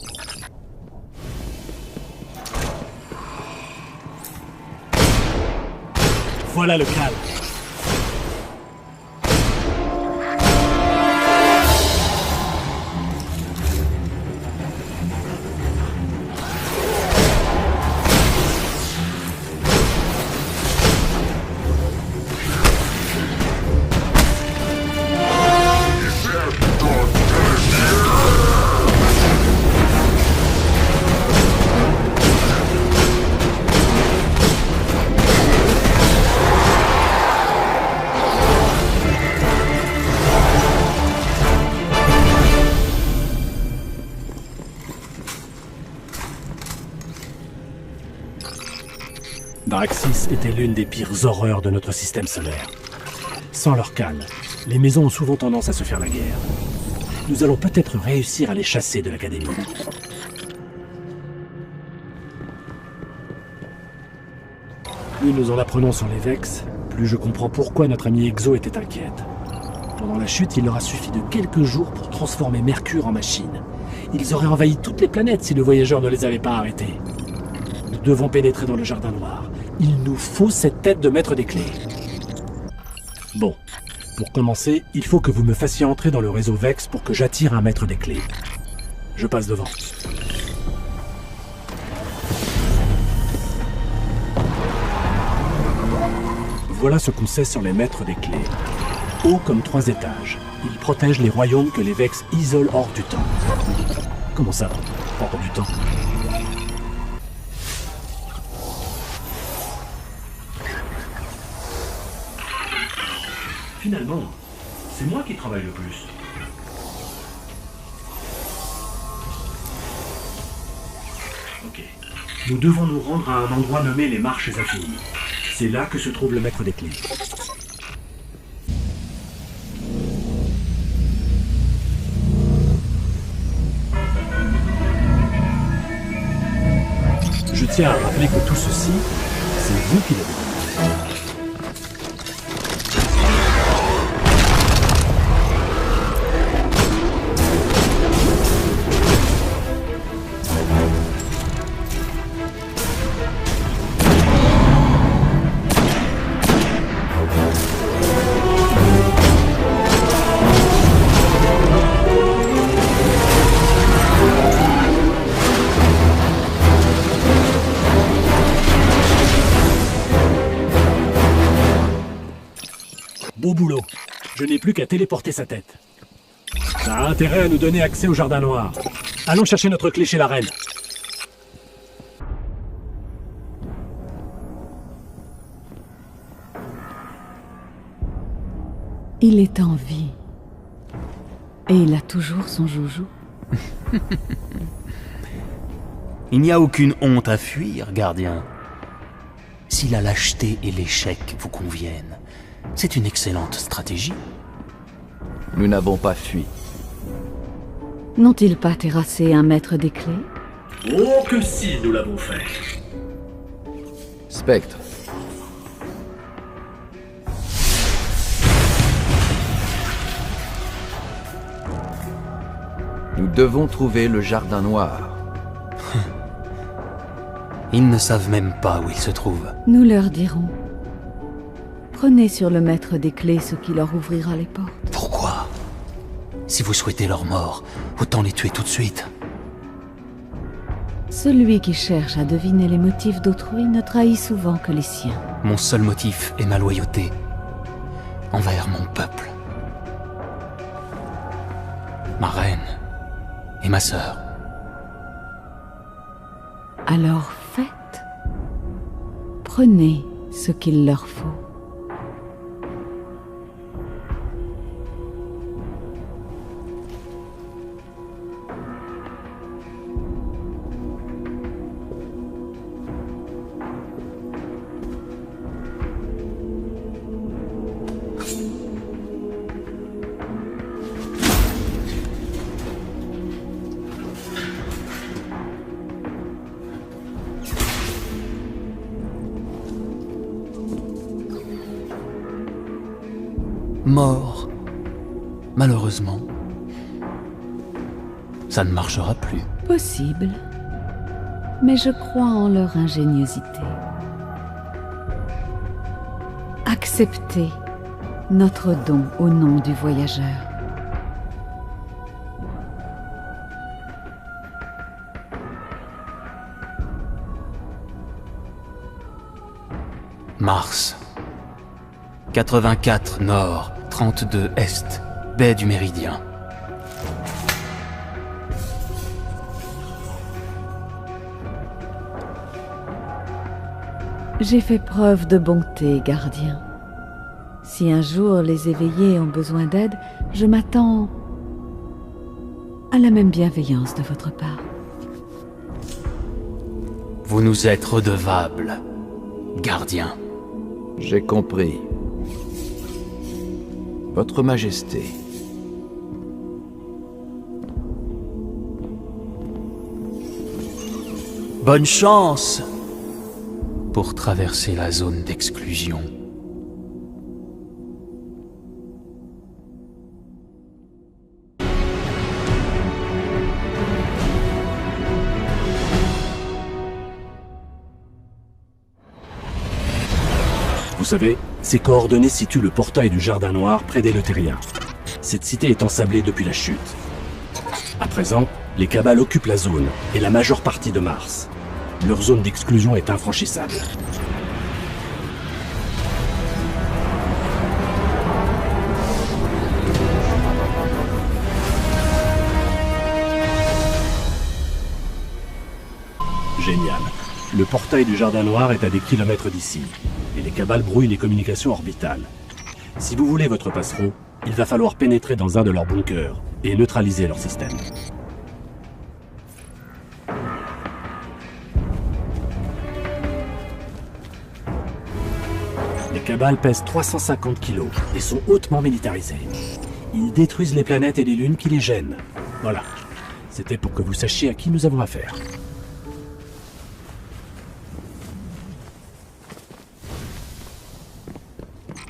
Voilà le Cal. Draxis était l'une des pires horreurs de notre système solaire. Sans leur Cal, les maisons ont souvent tendance à se faire la guerre. Nous allons peut-être réussir à les chasser de l'Académie. Plus nous en apprenons sur les Vex, plus je comprends pourquoi notre ami Exo était inquiète. Pendant la chute, il leur a suffi de quelques jours pour transformer Mercure en machine. Ils auraient envahi toutes les planètes si le voyageur ne les avait pas arrêtés. Nous devons pénétrer dans le Jardin Noir. Il nous faut cette tête de maître des clés. Bon, pour commencer, il faut que vous me fassiez entrer dans le réseau Vex pour que j'attire un maître des clés. Je passe devant. Voilà ce qu'on sait sur les maîtres des clés. Hauts comme 3 étages, ils protègent les royaumes que les Vex isolent hors du temps. Comment ça, hors du temps ? Finalement, c'est moi qui travaille le plus. Ok. Nous devons nous rendre à un endroit nommé les Marches Infinies. C'est là que se trouve le maître des clés. Je tiens à rappeler que tout ceci, c'est vous qui l'avez fait. Beau boulot. Je n'ai plus qu'à téléporter sa tête. Ça a intérêt à nous donner accès au Jardin Noir. Allons chercher notre clé chez la reine. Il est en vie. Et il a toujours son joujou. Il n'y a aucune honte à fuir, gardien. Si la lâcheté et l'échec vous conviennent, c'est une excellente stratégie. Nous n'avons pas fui. N'ont-ils pas terrassé un maître des clés? Oh que si, nous l'avons fait. Spectre. Nous devons trouver le Jardin Noir. Ils ne savent même pas où il se trouve. Nous leur dirons. Prenez sur le maître des clés ce qui leur ouvrira les portes. Pourquoi? Si vous souhaitez leur mort, autant les tuer tout de suite. Celui qui cherche à deviner les motifs d'autrui ne trahit souvent que les siens. Mon seul motif est ma loyauté envers mon peuple. Ma reine et ma sœur. Alors faites. Prenez ce qu'il leur faut. Mort. Malheureusement. Ça ne marchera plus. Possible. Mais je crois en leur ingéniosité. Acceptez notre don au nom du voyageur. Mars. 84 nord, 32 est, baie du Méridien. J'ai fait preuve de bonté, gardien. Si un jour les éveillés ont besoin d'aide, je m'attends à la même bienveillance de votre part. Vous nous êtes redevables, gardien. J'ai compris. Votre Majesté. Bonne chance pour traverser la zone d'exclusion. Vous savez, ces coordonnées situent le portail du Jardin Noir près d'Eleutheria. Cette cité est ensablée depuis la chute. À présent, les Cabales occupent la zone et la majeure partie de Mars. Leur zone d'exclusion est infranchissable. Génial. Le portail du Jardin Noir est à des kilomètres d'ici, et les Cabales brouillent les communications orbitales. Si vous voulez votre passereau, il va falloir pénétrer dans un de leurs bunkers et neutraliser leur système. Les Cabales pèsent 350 kilos et sont hautement militarisés. Ils détruisent les planètes et les lunes qui les gênent. Voilà. C'était pour que vous sachiez à qui nous avons affaire.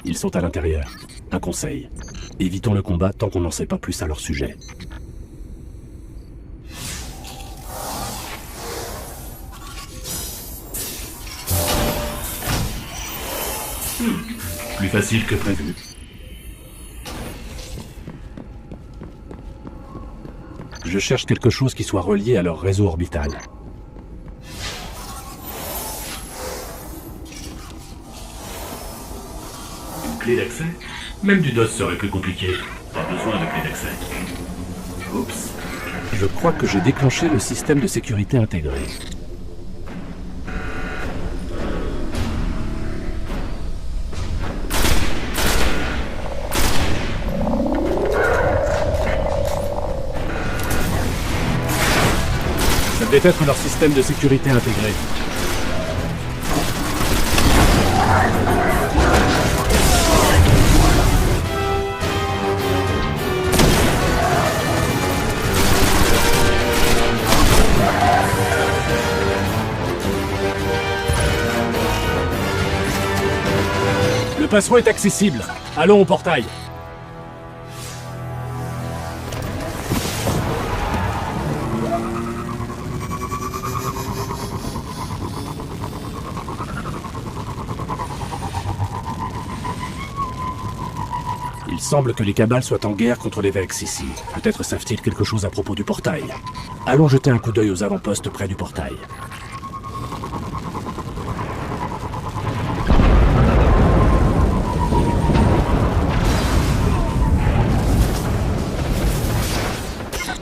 Ils sont à l'intérieur. Un conseil. Évitons le combat tant qu'on n'en sait pas plus à leur sujet. Plus facile que prévu. Je cherche quelque chose qui soit relié à leur réseau orbital. Une clé d'accès? Même du DOS serait plus compliqué. Pas besoin de clé d'accès. Oups. Je crois que j'ai déclenché le système de sécurité intégré. Ça devait être leur système de sécurité intégré. passerelle est accessible. Allons au portail. Il semble que les Cabales soient en guerre contre les Vex ici. Peut-être savent-ils quelque chose à propos du portail. Allons jeter un coup d'œil aux avant-postes près du portail.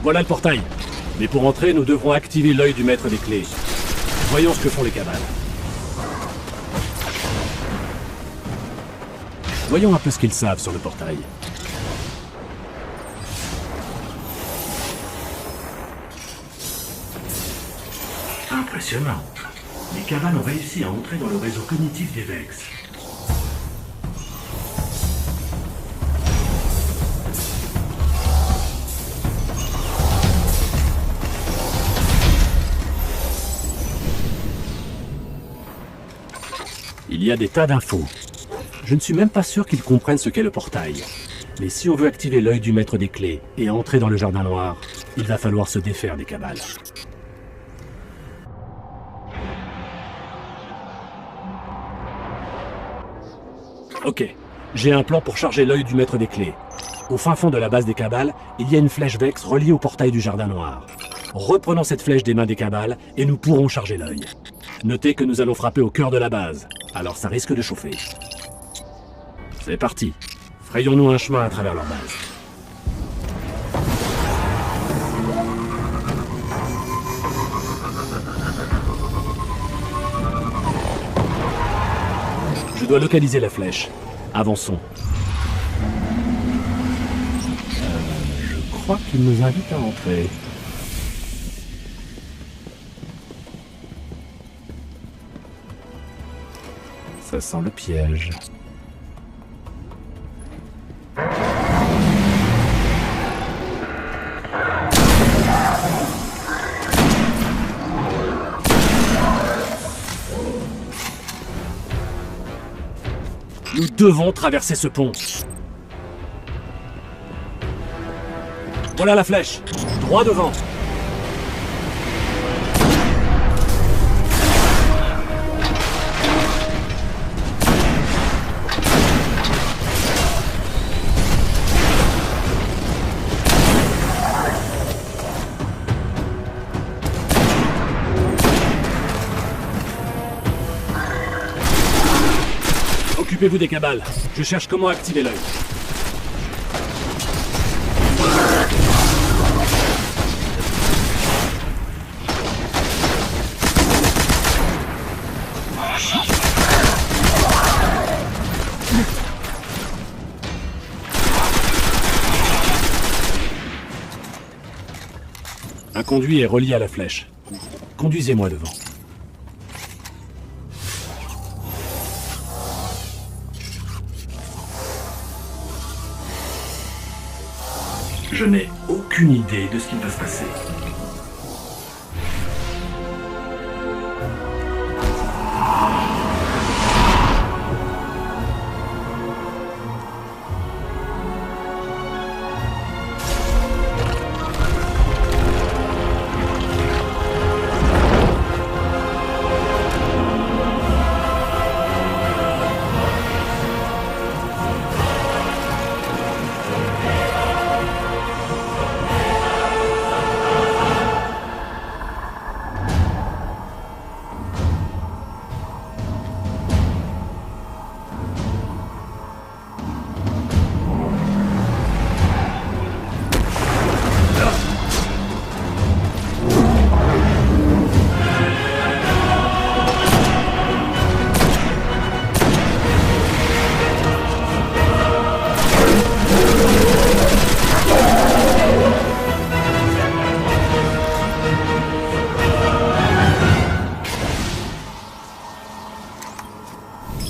Voilà le portail. Mais pour entrer, nous devrons activer l'œil du maître des clés. Voyons ce que font les Cabales. Voyons un peu ce qu'ils savent sur le portail. Impressionnant. Les Cabales ont réussi à entrer dans le réseau cognitif des Vex. Il y a des tas d'infos. Je ne suis même pas sûr qu'ils comprennent ce qu'est le portail. Mais si on veut activer l'œil du maître des clés et entrer dans le Jardin Noir, il va falloir se défaire des Cabales. Ok, j'ai un plan pour charger l'œil du maître des clés. Au fin fond de la base des Cabales, il y a une flèche Vex reliée au portail du Jardin Noir. Reprenons cette flèche des mains des Cabales et nous pourrons charger l'œil. Notez que nous allons frapper au cœur de la base, alors ça risque de chauffer. C'est parti. Frayons-nous un chemin à travers leur base. Je dois localiser la flèche. Avançons. Je crois qu'il nous invite à entrer. Ça sent le piège. Nous devons traverser ce pont. Voilà la flèche. Droit devant. Occupez-vous des Cabales. Je cherche comment activer l'œil. Un conduit est relié à la flèche. Conduisez-moi devant. Je n'ai aucune idée de ce qui va se passer.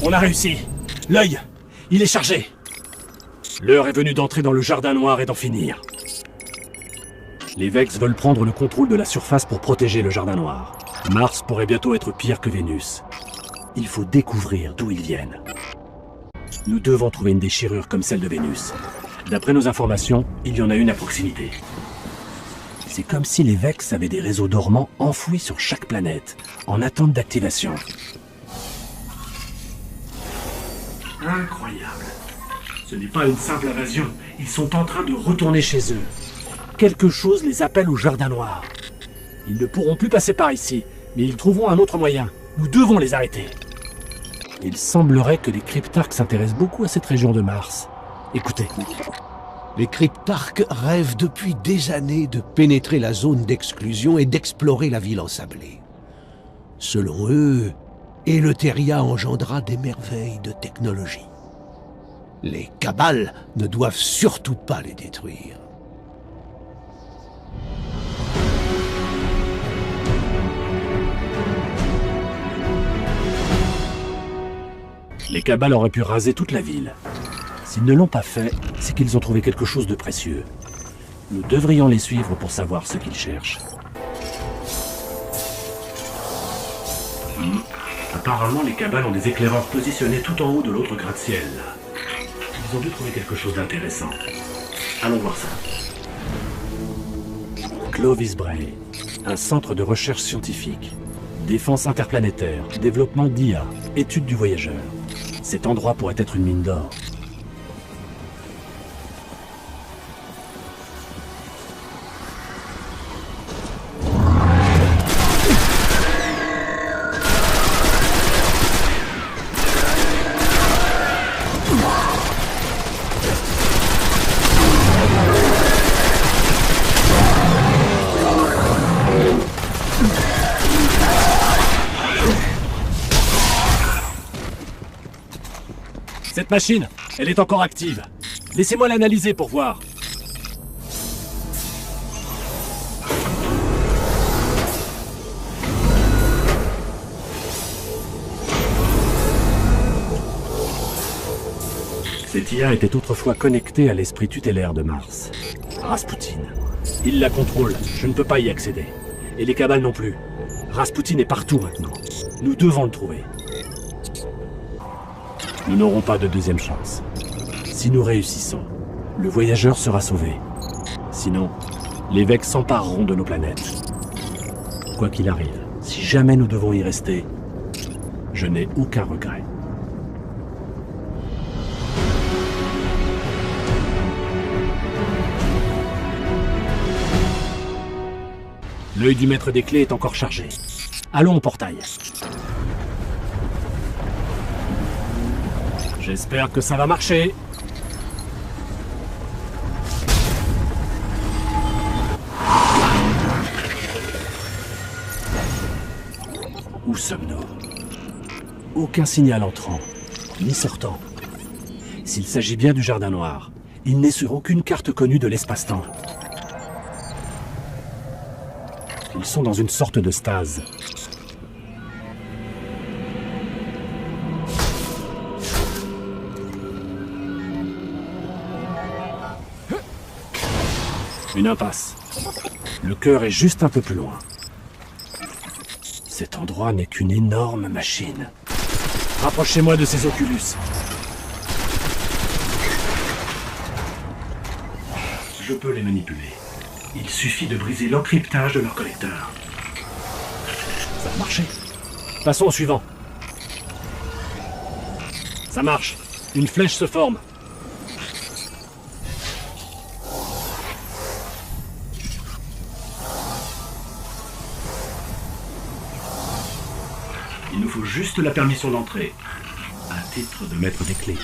On a réussi. L'œil, il est chargé. L'heure est venue d'entrer dans le Jardin Noir et d'en finir. Les Vex veulent prendre le contrôle de la surface pour protéger le Jardin Noir. Mars pourrait bientôt être pire que Vénus. Il faut découvrir d'où ils viennent. Nous devons trouver une déchirure comme celle de Vénus. D'après nos informations, il y en a une à proximité. C'est comme si les Vex avaient des réseaux dormants enfouis sur chaque planète, en attente d'activation. Incroyable. Ce n'est pas une simple invasion. Ils sont en train de retourner chez eux. Quelque chose les appelle au Jardin Noir. Ils ne pourront plus passer par ici, mais ils trouveront un autre moyen. Nous devons les arrêter. Il semblerait que les cryptarques s'intéressent beaucoup à cette région de Mars. Écoutez. Les cryptarques rêvent depuis des années de pénétrer la zone d'exclusion et d'explorer la ville ensablée. Selon eux, Eleutheria engendra des merveilles de technologie. Les Cabales ne doivent surtout pas les détruire. Les Cabales auraient pu raser toute la ville. S'ils ne l'ont pas fait, c'est qu'ils ont trouvé quelque chose de précieux. Nous devrions les suivre pour savoir ce qu'ils cherchent. Apparemment, les Cabales ont des éclaireurs positionnés tout en haut de l'autre gratte-ciel. Ils ont dû trouver quelque chose d'intéressant. Allons voir ça. Clovis Bray, un centre de recherche scientifique. Défense interplanétaire, développement d'IA, étude du voyageur. Cet endroit pourrait être une mine d'or. Cette machine, elle est encore active. Laissez-moi l'analyser pour voir. Cette IA était autrefois connectée à l'esprit tutélaire de Mars. Rasputin. Il la contrôle, je ne peux pas y accéder. Et les Cabales non plus. Rasputin est partout maintenant. Nous devons le trouver. Nous n'aurons pas de deuxième chance. Si nous réussissons, le voyageur sera sauvé. Sinon, les Vex s'empareront de nos planètes. Quoi qu'il arrive, si jamais nous devons y rester, je n'ai aucun regret. L'œil du maître des clés est encore chargé. Allons au portail. J'espère que ça va marcher. Où sommes-nous? Aucun signal entrant, ni sortant. S'il s'agit bien du Jardin Noir, il n'est sur aucune carte connue de l'espace-temps. Ils sont dans une sorte de stase. Une impasse. Le cœur est juste un peu plus loin. Cet endroit n'est qu'une énorme machine. Rapprochez-moi de ces Oculus. Je peux les manipuler. Il suffit de briser l'encryptage de leur collecteur. Ça a marché. Passons au suivant. Ça marche. Une flèche se forme. Il nous faut juste la permission d'entrer, à titre de maître des clés.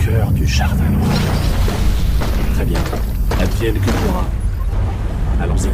Cœur du Jardin Noir. Très bien. Advienne que pourra. Allons-y.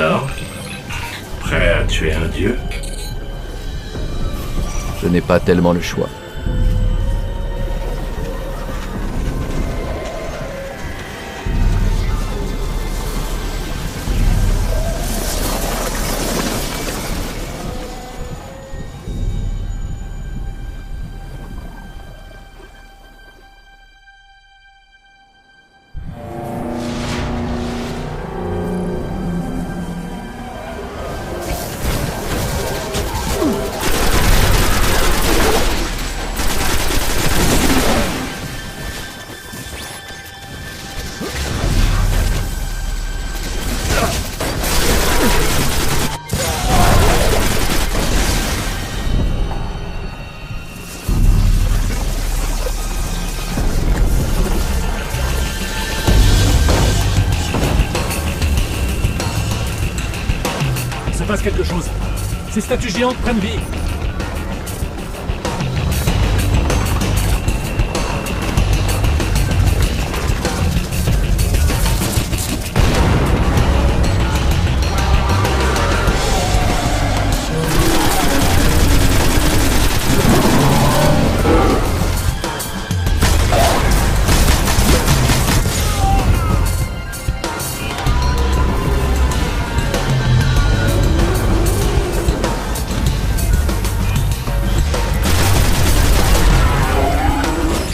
Alors, prêt à tuer un dieu? Je n'ai pas tellement le choix. Quelque chose. Ces statues géantes prennent vie.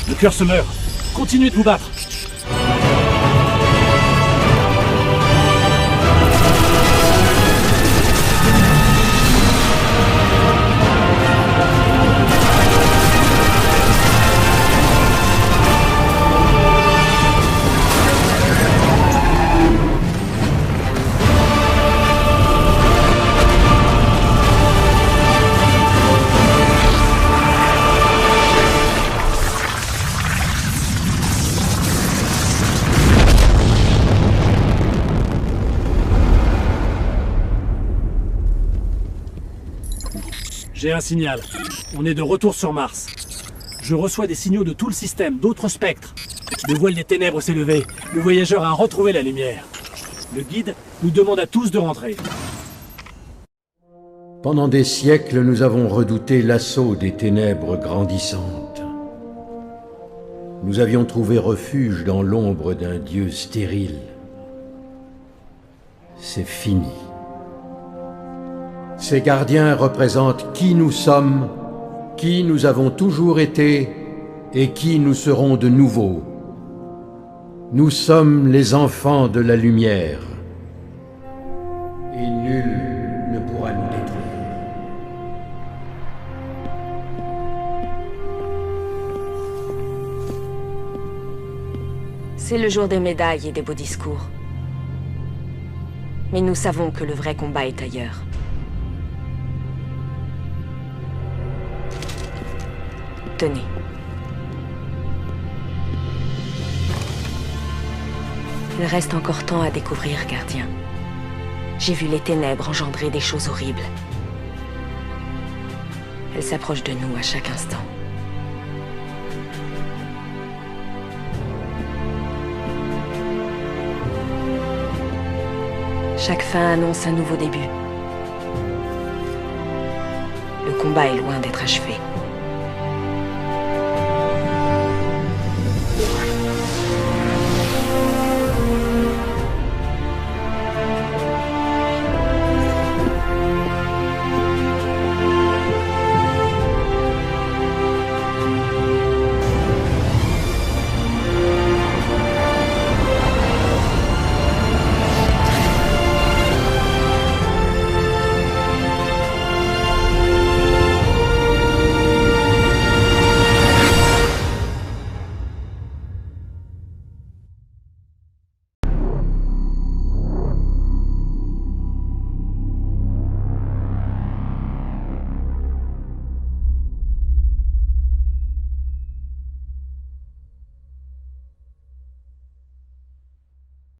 Le cœur se meurt. Continuez de vous battre. J'ai un signal. On est de retour sur Mars. Je reçois des signaux de tout le système, d'autres spectres. Le voile des ténèbres s'est levé. Le voyageur a retrouvé la lumière. Le guide nous demande à tous de rentrer. Pendant des siècles, nous avons redouté l'assaut des ténèbres grandissantes. Nous avions trouvé refuge dans l'ombre d'un dieu stérile. C'est fini. Ces gardiens représentent qui nous sommes, qui nous avons toujours été et qui nous serons de nouveau. Nous sommes les enfants de la lumière et nul ne pourra nous détruire. C'est le jour des médailles et des beaux discours. Mais nous savons que le vrai combat est ailleurs. Tenez. Il reste encore tant à découvrir, gardien. J'ai vu les ténèbres engendrer des choses horribles. Elles s'approchent de nous à chaque instant. Chaque fin annonce un nouveau début. Le combat est loin d'être achevé.